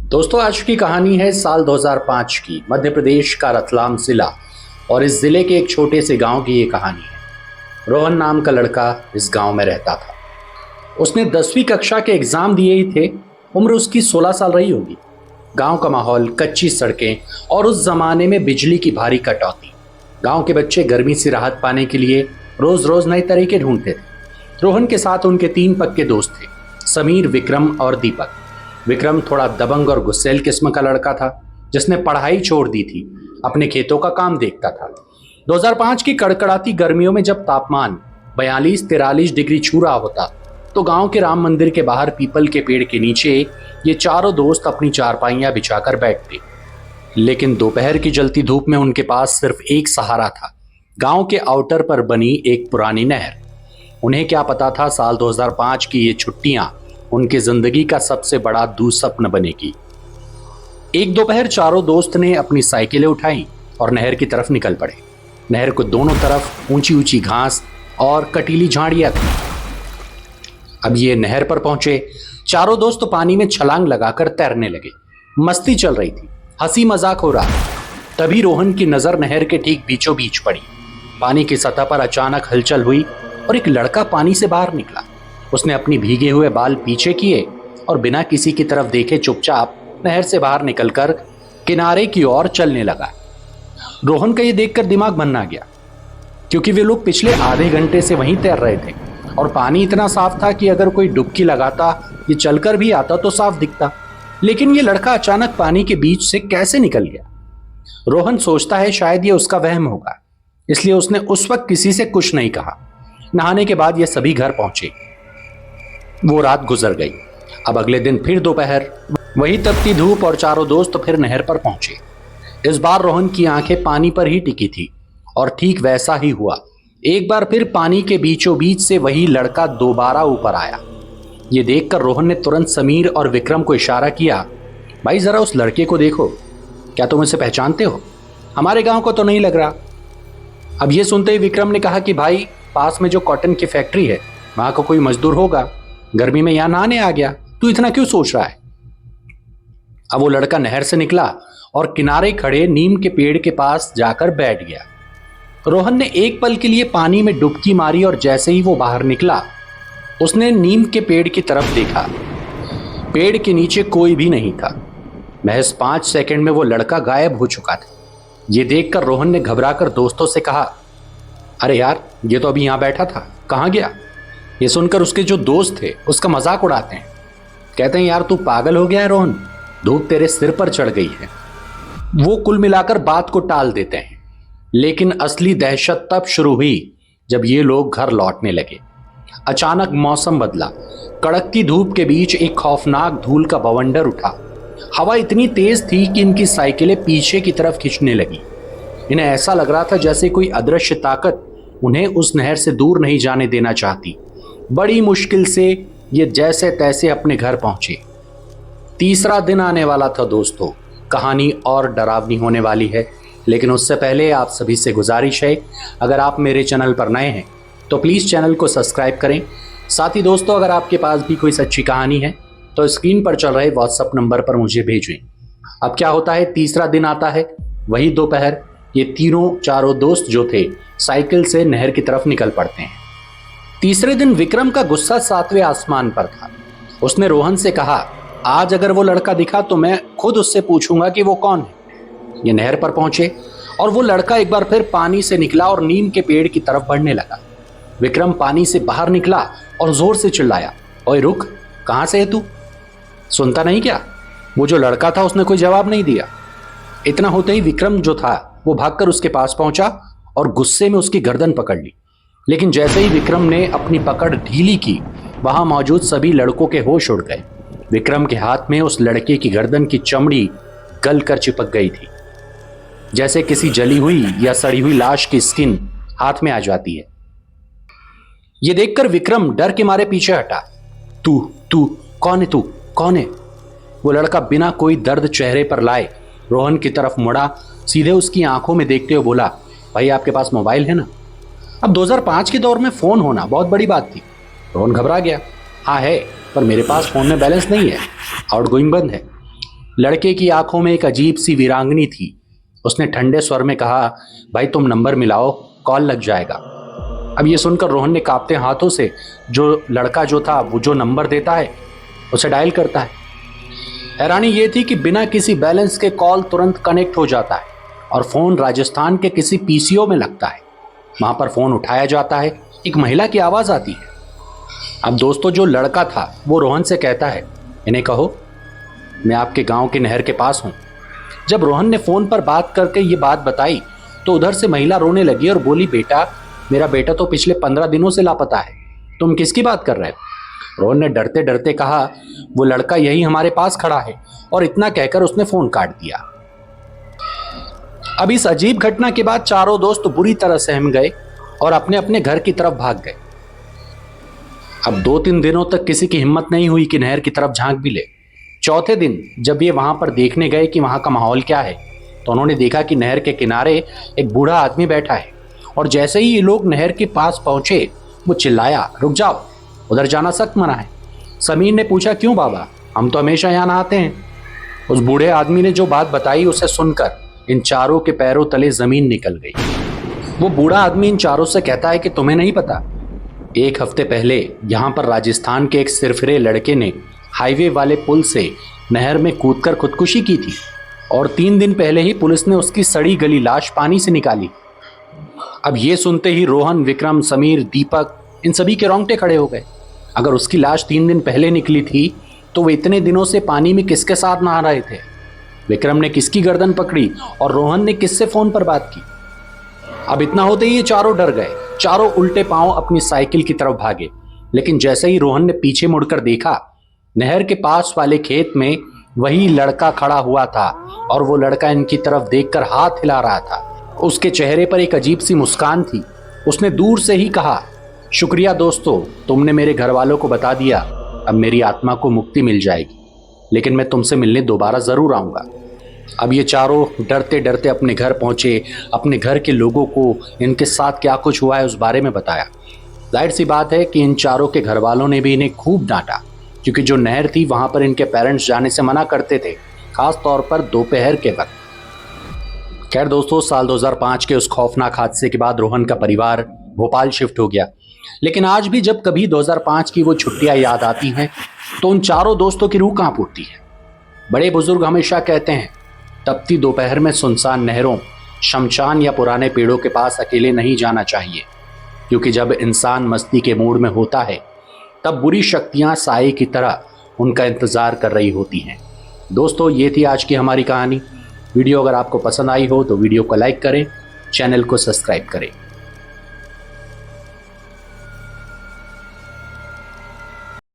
दोस्तों, आज की कहानी है साल 2005 की मध्य प्रदेश का रतलाम जिला। और इस जिले के एक छोटे से गांव की ये कहानी है। रोहन नाम का लड़का इस गांव में रहता था। उसने 10वीं कक्षा के एग्जाम दिए ही थे। उम्र उसकी 16 साल रही होगी। गांव का माहौल, कच्ची सड़कें और उस जमाने में बिजली की भारी कटौती। गांव के बच्चे गर्मी से राहत पाने के लिए रोज रोज नए तरीके ढूंढते थे। रोहन के साथ उनके 3 पक्के दोस्त थे, समीर, विक्रम और दीपक। विक्रम थोड़ा दबंग और गुस्सैल किस्म का लड़का था, जिसने पढ़ाई छोड़ दी थी, अपने खेतों का काम देखता था। 2005 की कड़कड़ाती गर्मियों में जब तापमान 42-43 डिग्री छू रहा होता, तो गांव के राम मंदिर के बाहर पीपल के पेड़ के नीचे ये चारों दोस्त अपनी चारपाइयां बिछाकर बैठते। लेकिन दोपहर की जलती धूप में उनके पास सिर्फ एक सहारा था, गांव के आउटर पर बनी एक पुरानी नहर। उन्हें क्या पता था, साल 2005 की ये छुट्टियां उनकी जिंदगी का सबसे बड़ा दुस्वप्न बनेगी। एक दोपहर चारों दोस्त ने अपनी साइकिलें उठाई और नहर की तरफ निकल पड़े। नहर को दोनों तरफ ऊंची ऊंची घास और कटीली झाड़ियां थी। अब ये नहर पर पहुंचे, चारों दोस्त पानी में छलांग लगाकर तैरने लगे। मस्ती चल रही थी, हंसी मजाक हो रहा। तभी रोहन की नजर नहर के ठीक बीचों बीच पड़ी। पानी की सतह पर अचानक हलचल हुई और एक लड़का पानी से बाहर निकला। उसने अपनी भीगे हुए बाल पीछे किए और बिना किसी की तरफ देखे चुपचाप नहर से बाहर निकलकर किनारे की ओर चलने लगा। रोहन का ये देखकर दिमाग भन्ना गया, क्योंकि वे लोग पिछले आधे घंटे से वहीं तैर रहे थे और पानी इतना साफ था कि अगर कोई डुबकी लगाता, ये चलकर भी आता तो साफ दिखता। लेकिन ये लड़का अचानक पानी के बीच से कैसे निकल गया? रोहन सोचता है शायद ये उसका वहम होगा, इसलिए उसने उस वक्त किसी से कुछ नहीं कहा। नहाने के बाद ये सभी घर पहुंचे। वो रात गुजर गई। अब अगले दिन फिर दोपहर, वही तपती धूप और चारों दोस्त फिर नहर पर पहुंचे। इस बार रोहन की आंखें पानी पर ही टिकी थी और ठीक वैसा ही हुआ। एक बार फिर पानी के बीचों बीच से वही लड़का दोबारा ऊपर आया। ये देखकर रोहन ने तुरंत समीर और विक्रम को इशारा किया, भाई जरा उस लड़के को देखो, क्या तुम इसे पहचानते हो? हमारे गांव को तो नहीं लग रहा। अब ये सुनते ही विक्रम ने कहा कि भाई, पास में जो कॉटन की फैक्ट्री है, वहां का कोई मजदूर होगा, गर्मी में यहां नहाने आ गया, तू इतना क्यों सोच रहा है? अब वो लड़का नहर से निकला और किनारे खड़े नीम के पेड़ के पास जाकर बैठ गया। रोहन ने एक पल के लिए पानी में डुबकी मारी और जैसे ही वो बाहर निकला, उसने नीम के पेड़ की तरफ देखा। पेड़ के नीचे कोई भी नहीं था। महज 5 सेकंड में वो लड़का गायब हो चुका था। ये देखकर रोहन ने घबराकर दोस्तों से कहा, अरे यार, ये तो अभी यहां बैठा था, कहां गया? ये सुनकर उसके जो दोस्त थे उसका मजाक उड़ाते हैं। कहते हैं, यार तू पागल हो गया है रोहन, धूप तेरे सिर पर चढ़ गई है। वो कुल मिलाकर बात को टाल देते हैं। लेकिन असली दहशत तब शुरू हुई जब ये लोग घर लौटने लगे। अचानक मौसम बदला। कड़कती धूप के बीच एक खौफनाक धूल का बवंडर उठा। हवा इतनी तेज थी कि इनकी साइकिलें पीछे की तरफ खींचने लगी। इन्हें ऐसा लग रहा था जैसे कोई अदृश्य ताकत उन्हें उस नहर से दूर नहीं जाने देना चाहती। बड़ी मुश्किल से ये जैसे तैसे अपने घर पहुंचे। तीसरा दिन आने वाला था दोस्तों। कहानी और डरावनी होने वाली है, लेकिन उससे पहले आप सभी से गुजारिश है, अगर आप मेरे चैनल पर नए हैं तो प्लीज़ चैनल को सब्सक्राइब करें। साथ ही दोस्तों, अगर आपके पास भी कोई सच्ची कहानी है तो स्क्रीन पर चल रहे व्हाट्सएप नंबर पर मुझे भेजें। अब क्या होता है, तीसरा दिन आता है, वही दोपहर। ये चारों दोस्त जो थे, साइकिल से नहर की तरफ निकल पड़ते हैं। तीसरे दिन विक्रम का गुस्सा 7वें आसमान पर था। उसने रोहन से कहा, आज अगर वो लड़का दिखा तो मैं खुद उससे पूछूंगा कि वो कौन है। ये नहर पर पहुंचे और वो लड़का एक बार फिर पानी से निकला और नीम के पेड़ की तरफ बढ़ने लगा। विक्रम पानी से बाहर निकला और जोर से चिल्लाया, ओए रुक, कहां से है तू? सुनता नहीं क्या? वो जो लड़का था उसने कोई जवाब नहीं दिया। इतना होते ही विक्रम जो था वो भागकर उसके पास पहुंचा और गुस्से में उसकी गर्दन पकड़ ली। लेकिन जैसे ही विक्रम ने अपनी पकड़ ढीली की, वहां मौजूद सभी लड़कों के होश उड़ गए। विक्रम के हाथ में उस लड़के की गर्दन की चमड़ी गल कर चिपक गई थी, जैसे किसी जली हुई या सड़ी हुई लाश की स्किन हाथ में आ जाती है। यह देखकर विक्रम डर के मारे पीछे हटा। तू तू कौन है? तू कौन है? वो लड़का बिना कोई दर्द चेहरे पर लाए रोहन की तरफ मुड़ा, सीधे उसकी आंखों में देखते हुए बोला, भाई आपके पास मोबाइल है ना? अब 2005 के दौर में फोन होना बहुत बड़ी बात थी। रोहन घबरा गया। हाँ है, पर मेरे पास फोन में बैलेंस नहीं है, आउटगोइंग बंद है। लड़के की आंखों में एक अजीब सी वीरांगनी थी। उसने ठंडे स्वर में कहा, भाई तुम नंबर मिलाओ, कॉल लग जाएगा। अब ये सुनकर रोहन ने कांपते हाथों से जो लड़का जो था वो जो नंबर देता है उसे डायल करता है। हैरानी ये थी कि बिना किसी बैलेंस के कॉल तुरंत कनेक्ट हो जाता है और फोन राजस्थान के किसी पीसीओ में लगता है। वहां पर फोन उठाया जाता है, एक महिला की आवाज आती है। अब दोस्तों जो लड़का था वो रोहन से कहता है, इन्हें कहो मैं आपके गांव की नहर के पास हूं। जब रोहन ने फोन पर बात करके ये बात बताई तो उधर से महिला रोने लगी और बोली, बेटा मेरा बेटा तो पिछले 15 दिनों से लापता है, तुम किसकी बात कर रहे हो? रोहन ने डरते डरते कहा, वो लड़का यही हमारे पास खड़ा है, और इतना कहकर उसने फोन काट दिया। अब इस अजीब घटना के बाद चारों दोस्त बुरी तरह सहम गए और अपने अपने घर की तरफ भाग गए। अब 2-3 दिनों तक किसी की हिम्मत नहीं हुई कि नहर की तरफ झांक भी ले। चौथे दिन जब ये वहां पर देखने गए कि वहां का माहौल क्या है, तो उन्होंने देखा कि नहर के किनारे एक बूढ़ा आदमी बैठा है, और जैसे ही ये लोग नहर के पास पहुंचे वो चिल्लाया, रुक जाओ, उधर जाना सख्त मना है। समीर ने पूछा, क्यों बाबा, हम तो हमेशा यहाँ नहाते हैं। उस बूढ़े आदमी ने जो बात बताई उसे सुनकर इन चारों के पैरों तले जमीन निकल गई। वो बूढ़ा आदमी इन चारों से कहता है कि तुम्हें नहीं पता, 1 हफ्ते पहले यहाँ पर राजस्थान के एक सिरफिरे लड़के ने हाईवे वाले पुल से नहर में कूदकर खुदकुशी की थी, और 3 दिन पहले ही पुलिस ने उसकी सड़ी गली लाश पानी से निकाली। अब ये सुनते ही रोहन, विक्रम, समीर, दीपक, इन सभी के रोंगटे खड़े हो गए। अगर उसकी लाश 3 दिन पहले निकली थी तो वो इतने दिनों से पानी में किसके साथ नहा रहे थे? विक्रम ने किसकी गर्दन पकड़ी और रोहन ने किससे फोन पर बात की? अब इतना होते ही ये चारों डर गए। चारों उल्टे पांव अपनी साइकिल की तरफ भागे, लेकिन जैसे ही रोहन ने पीछे मुड़कर देखा, नहर के पास वाले खेत में वही लड़का खड़ा हुआ था, और वो लड़का इनकी तरफ देखकर हाथ हिला रहा था। उसके चेहरे पर एक अजीब सी मुस्कान थी। उसने दूर से ही कहा, शुक्रिया दोस्तों, तुमने मेरे घर वालों को बता दिया, अब मेरी आत्मा को मुक्ति मिल जाएगी, लेकिन मैं तुमसे मिलने दोबारा जरूर आऊंगा। अब ये चारों डरते डरते अपने घर पहुंचे, अपने घर के लोगों को इनके साथ क्या कुछ हुआ है उस बारे में बताया। जाहिर सी बात है कि इन चारों के घर वालों ने भी इन्हें खूब डांटा, क्योंकि जो नहर थी वहां पर इनके पेरेंट्स जाने से मना करते थे, खास तौर पर दोपहर के वक्त। खैर दोस्तों, साल 2005 के उस खौफनाक हादसे के बाद रोहन का परिवार भोपाल शिफ्ट हो गया, लेकिन आज भी जब कभी 2005 की वो छुट्टियां याद आती हैं तो उन चारों दोस्तों की रूह कांप उठती है। बड़े बुजुर्ग हमेशा कहते हैं, तपती दोपहर में सुनसान नहरों, शमशान या पुराने पेड़ों के पास अकेले नहीं जाना चाहिए, क्योंकि जब इंसान मस्ती के मूड में होता है तब बुरी शक्तियां साए की तरह उनका इंतजार कर रही होती हैं। दोस्तों, ये थी आज की हमारी कहानी। वीडियो अगर आपको पसंद आई हो तो वीडियो को लाइक करें, चैनल को सब्सक्राइब करें।